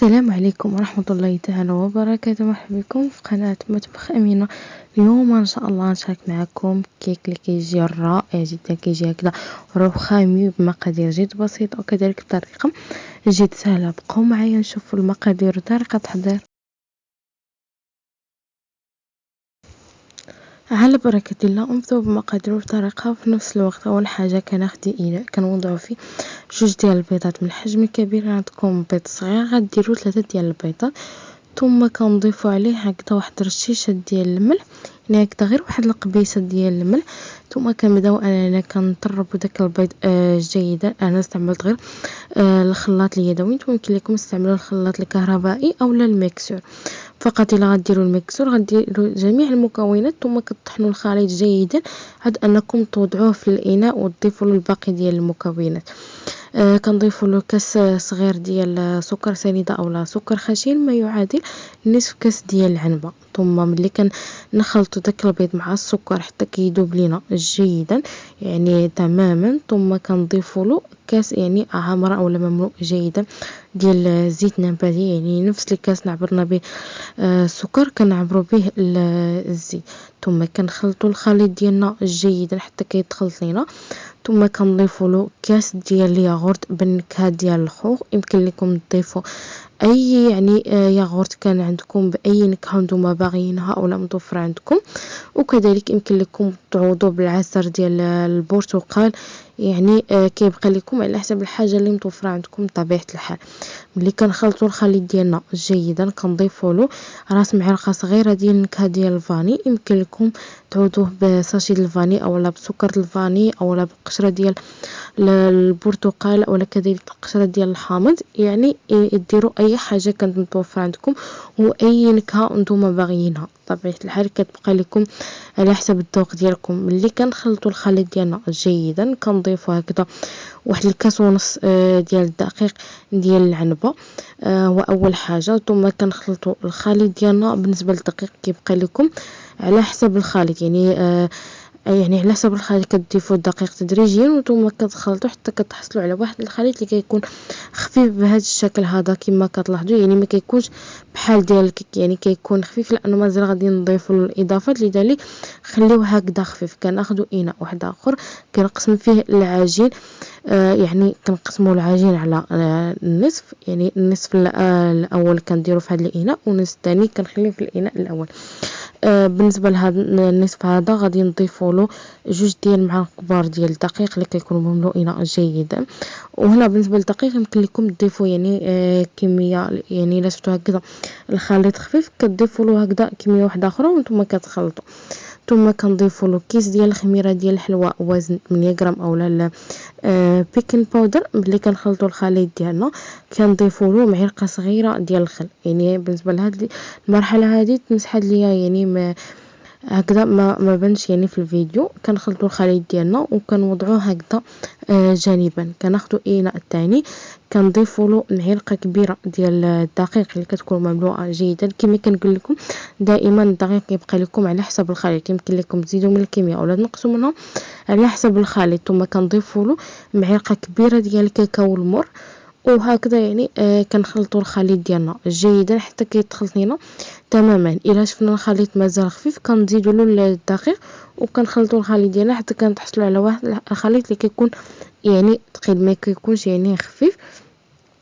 السلام عليكم ورحمة الله تعالى وبركاته. مرحبا بكم في قناة مطبخ أمينة. اليوم إن شاء الله نشارك معكم كيك اللي كيجي رائع جدا، كيجي هكذا رخامي بمقادير جد بسيطة وكذلك بطريقة جد سهلة. بقوا معايا نشوفوا المقادير وطريقة التحضير. على بركة الله نبداو بمقادير وطريقة في نفس الوقت. أول حاجة كناخد إناء كنوضعو فيه 2 ديال البيضات من الحجم الكبير. عندكم بيض صغير غديروا 3 ديال البيضات، ثم كنضيفو عليه هكذا واحد الرشيشة ديال الملح، يعني هكذا غير واحد القبيصة ديال الملح. ثم كنبداو اننا كنطربو داك البيض جيدا. انا استعملت غير الخلاط اليدوي، نتوما يمكن لكم تستعملوا الخلاط الكهربائي اولا الميكسور. فقط الا غديروا الميكسور غديروا جميع المكونات ثم كطحنوا الخليط جيدا عاد انكم توضعوه في الاناء وتضيفوا له الباقي ديال المكونات. كنضيفوا له كاس صغير ديال سكر سنيده اولا سكر خشن ما يعادل نصف كاس ديال العنبه. ثم ملي كنخلطوا داك البيض مع السكر حتى كيذوب لينا جيدا يعني تماما، ثم كنضيفوا له كاس يعني عامر اولا مملوء جيدا ديال زيت نباتي، يعني نفس الكاس نعبرنا به السكر كنعبروا به الزيت. ثم كنخلطوا الخليط ديالنا جيدا حتى كيتخلط لينا. ثم كنضيفوا له كاس ديال الياغورت بالنكهه ديال الخوخ. يمكن لكم تضيفوا اي يعني ياغورت كان عندكم باي نكهه نتوما باغيينها اولا متوفره عندكم. وكذلك يمكن لكم تعوضوا بالعصير ديال البرتقال، يعني كيبقى لكم على حسب الحاجه اللي متوفره عندكم بطبيعه الحال. ملي كنخلطوا الخليط ديالنا جيدا كنضيفوا له راس معلقه صغيره ديال النكهه ديال الفاني. يمكن لكم تعوضوه بساشي الفاني اولا بسكر الفاني اولا بقشره ديال البرتقال اولا كذلك قشره ديال الحامض، يعني ديروا اي حاجه كانت متوفره عندكم واي نكهه نتوما باغيينها بطبيعه الحال كتبقى لكم على حسب الذوق ديالكم. ملي كنخلطوا الخليط ديالنا جيدا كنضيفوا هكذا واحد الكاس ونص ديال الدقيق ديال العنبه هو اول حاجه. ثم كنخلطوا الخليط ديالنا بالنسبه للدقيق كيبقى لكم على حسب الخليط، يعني على حسب الخليط كتضيفوا الدقيق تدريجيا وثم كتخلطوا حتى كتحصلوا على واحد الخليط اللي كيكون خفيف بهذا الشكل هذا كما كتلاحظوا، يعني ما كيكونش بحال ديال الكيك، يعني كيكون خفيف لانه مازال غادي نضيفوا الاضافات. لذلك خليوه هكذا خفيف. كناخذوا اناء واحد اخر كنقسم فيه العجين، يعني كنقسموا العجين على النصف، يعني النصف الاول كنديروا في هذا الاناء والنصف الثاني كنخليه في الاناء الاول. بالنسبه لهذا النصف هذا غادي نضيفوا له 2 ديال المعالق كبار ديال الدقيق اللي كيكونوا مملوئين جيدا. وهنا بالنسبه للدقيق يمكن لكم تضيفوا يعني كميه، يعني الا شفتوا هكذا الخليط خفيف كتضيفوا له هكذا كميه واحده اخرى وانتم كتخلطوا. ثم كنضيفوا له كيس ديال الخميره ديال الحلوى وزن 8 غرام اولا بيكين باودر. ملي كنخلطوا الخليط ديالنا كنضيفوا له معلقه صغيره ديال الخل. يعني بالنسبه لهاد المرحله هذه تنسحب ليا يعني ما هكذا ما بانش يعني في الفيديو. كنخلطوا الخليط ديالنا وكنوضعوه هكذا جانبا. كناخذوا اناء الثاني كنضيفوا له معلقه كبيره ديال الدقيق اللي كتكون مملوءه جيدا. كما كنقول لكم دائما الدقيق يبقى لكم على حسب الخليط، يمكن لكم تزيدوا من الكميه ولا تنقصوا منها على حسب الخليط. ثم كنضيفوا له معلقه كبيره ديال الكاكاو المر وهكذا يعني كنخلطوا الخليط ديالنا جيدا حتى كيتخلط لينا تماما. الا شفنا الخليط مازال خفيف كنزيدوا له الدقيق وكنخلطوا الخليط ديالنا حتى كنتحصلوا على واحد الخليط اللي كيكون يعني ثقيل ما كيكونش يعني خفيف.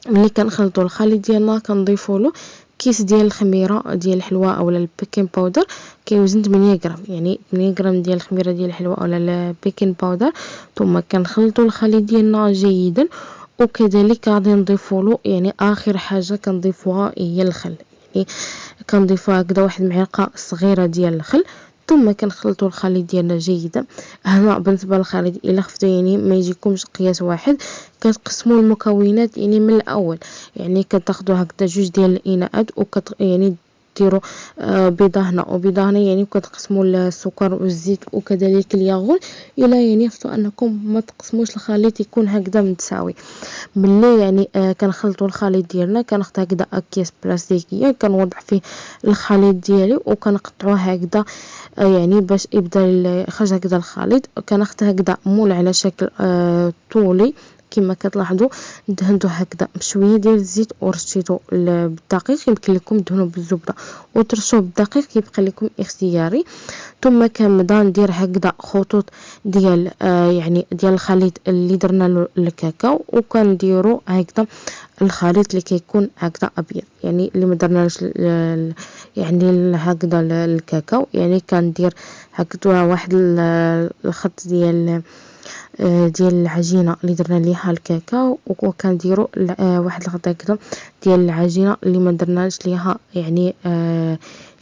ملي كنخلطوا الخليط ديالنا كنضيفوا له كيس ديال الخميره ديال الحلوى اولا البيكين باودر كيوزن 8 غرام، يعني 8 غرام ديال الخميره ديال الحلوى اولا البيكين باودر. ثم كنخلطوا الخليط ديالنا جيدا وكذلك غادي نضيفوا له يعني اخر حاجه كنضيفوها هي الخل، يعني كنضيفوا هكذا واحد المعلقه صغيره ديال الخل. ثم كنخلطوا الخليط ديالنا جيدا. هنا بالنسبه للخليط الا خفتوا يعني ما يجيكمش قياس واحد كتقسموا المكونات يعني من الاول، يعني كتاخذوا هكذا 2 ديال الاناءات يعني ديروا بيضه هنا وبيضه هنا، يعني كتقسموا السكر والزيت وكذلك الياغورت الى يعني خفتوا انكم ما تقسموش الخليط يكون هكذا متساوي. ملي يعني كنخلطوا الخليط ديالنا كناخذ هكذا اكياس بلاستيكيه كنوضع فيه الخليط ديالي وكنقطعوه هكذا يعني باش يبدا يخرج هكذا الخليط. كناخذ هكذا مول على شكل طولي كما كتلاحظوا دهنته هكذا بشويه ديال الزيت ورشيته بالدقيق. يمكن لكم دهنوا بالزبده وترشوه بالدقيق، يبقى لكم اختياري. ثم كنبدا ندير هكذا خطوط ديال يعني ديال الخليط اللي درنا له الكاكاو، وكنديروا هكذا الخليط اللي كيكون هكذا ابيض، يعني اللي ما درناش يعني هكذا الكاكاو. يعني كندير هكذا واحد الخط ديال العجينه اللي درنا ليها الكاكاو، وكنديروا واحد الخط هكذا ديال العجينه اللي ما درناش ليها يعني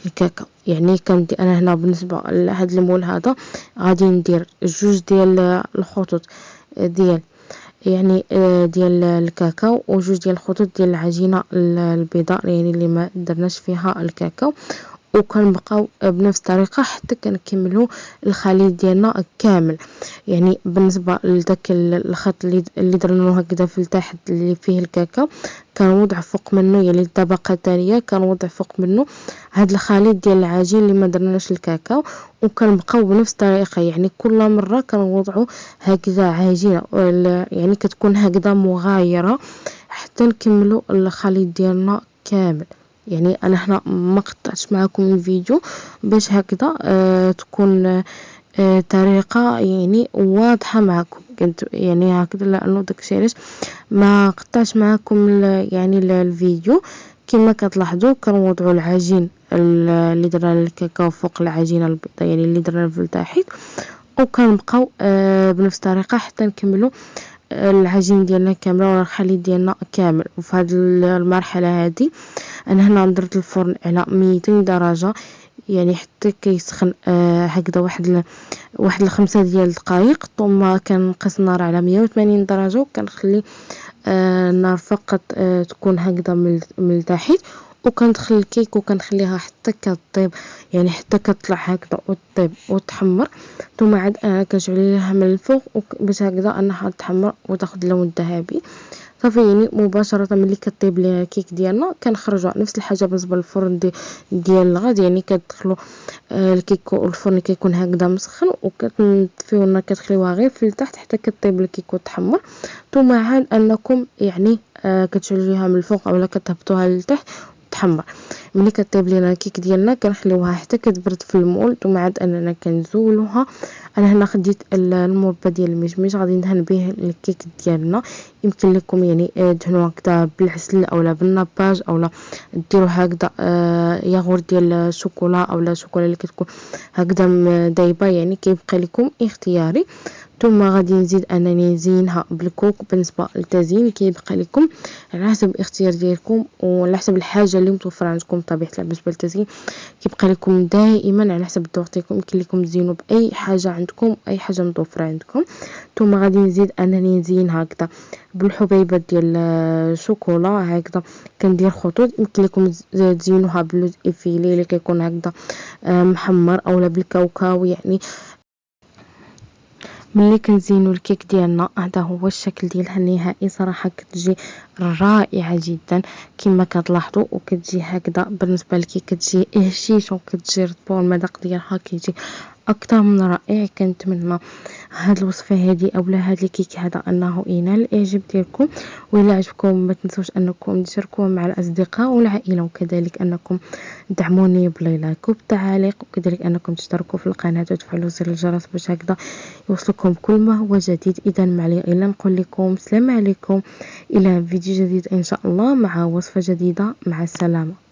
الكاكاو. يعني كندير انا هنا بالنسبه لهذا المول هذا غادي ندير جوج ديال الخطوط ديال يعني ديال الكاكاو، وجوج ديال الخطوط ديال العجينه البيضاء يعني اللي ما درناش فيها الكاكاو، وكنبقاو بنفس الطريقه حتى كنكملوا الخليط ديالنا كامل. يعني بالنسبه لذاك الخط اللي درناه هكذا في التحت اللي فيه الكاكاو، كنوضع فوق منه يعني الطبقه الثانيه كنوضع فوق منه هذا الخليط ديال العجين اللي ما درناش الكاكاو، وكنبقاو بنفس الطريقه. يعني كل مره كنوضعوا هكذا عجينه يعني كتكون هكذا مغايره حتى نكملوا الخليط ديالنا كامل. يعني انا هنا ما قطعتش معكم الفيديو باش هكذا تكون طريقه يعني واضحه معكم، كنت يعني هكذا لانه داكشي علاش ما قطعتش معكم يعني الفيديو. كما كتلاحظوا كنوضعوا العجين اللي درنا الكاكاو فوق العجينه البيضاء يعني اللي درنا في التحت، وكنبقاو بنفس الطريقه حتى نكملوا العجين ديالنا كامله ولا الخليط ديالنا كامل. وفي هذه المرحله هذه انا هنا درت الفرن على 200 درجه يعني حتى كيسخن هكذا واحد الخمسة ديال الدقائق، ثم كنقص النار على 180 درجه وكنخلي النار فقط تكون هكذا من التحت، وكندخل الكيك وكنخليها حتى كطيب يعني حتى كطلع هكذا وطيب وتحمر. ثم عاد كنشعل ليها من الفوق باش هكذا انها تحمر وتاخذ اللون الذهبي. صافي يعني مباشره ملي كطيب ليها الكيك ديالنا كنخرجوا نفس الحاجه بالنسبه للفرن ديال الغاز. يعني كتدخلوا الكيك والفرن كيكون هكذا مسخن، وكتطفيو النار كتخليوها غير في التحت حتى كطيب الكيك وتحمر. ثم عاد انكم يعني كتشعلوا ليها من الفوق اولا كتهبطوها للتحت تحمر. ملي كطيب لينا الكيك ديالنا كنخليوها حتى كتبرد في المول، ثم عاد اننا كنزولوها. انا هنا خديت المربى ديال المشمش غادي ندهن به الكيك ديالنا. يمكن لكم يعني دهنوا هكذا بالعسل اولا بالنباج اولا ديروا هكذا ياغورت ديال الشوكولا اولا شوكولا اللي كتكون هكذا دايبه، يعني كيبقى لكم اختياري. ثم غادي نزيد انني نزينها بالكوك. بالنسبه للتزيين كيبقى لكم على حسب الاختيار ديالكم وعلى حسب الحاجه اللي متوفره عندكم. بطبيعه الحال بالنسبه للتزيين كيبقى لكم دائما على حسب الذوق ديالكم، يمكن لكم تزينوا باي حاجه عندكم اي حاجه متوفره عندكم. ثم غادي نزيد انني نزين هكذا بالحبيبات ديال الشوكولا هكذا كندير خطوط. يمكن لكم تزينوها باللوز افيلي اللي كيكون هكذا محمر اولا بالكاوكاو. يعني ملي كنزينوا الكيك ديالنا هذا هو الشكل ديالها النهائي. صراحه كتجي رائعه جدا كما كتلاحظوا، وكتجي هكذا بالنسبه للكيك كتجي هشيشه وكتجي رطبه والمذاق ديالها كيجي اكثر من رائع. كنتمنى هاد الوصفه هذه اولا هاد الكيك هذا انه ينال الاعجاب ديالكم، وإلا عجبكم ما تنسوش انكم تشاركوه مع الاصدقاء والعائله، وكذلك انكم دعموني باللايك وبالتعاليق، وكذلك انكم تشتركوا في القناه وتفعلوا زر الجرس باش هكذا يوصلكم كل ما هو جديد. اذا ما علي الا نقول لكم السلام عليكم الى فيديو جديد ان شاء الله مع وصفه جديده. مع السلامه.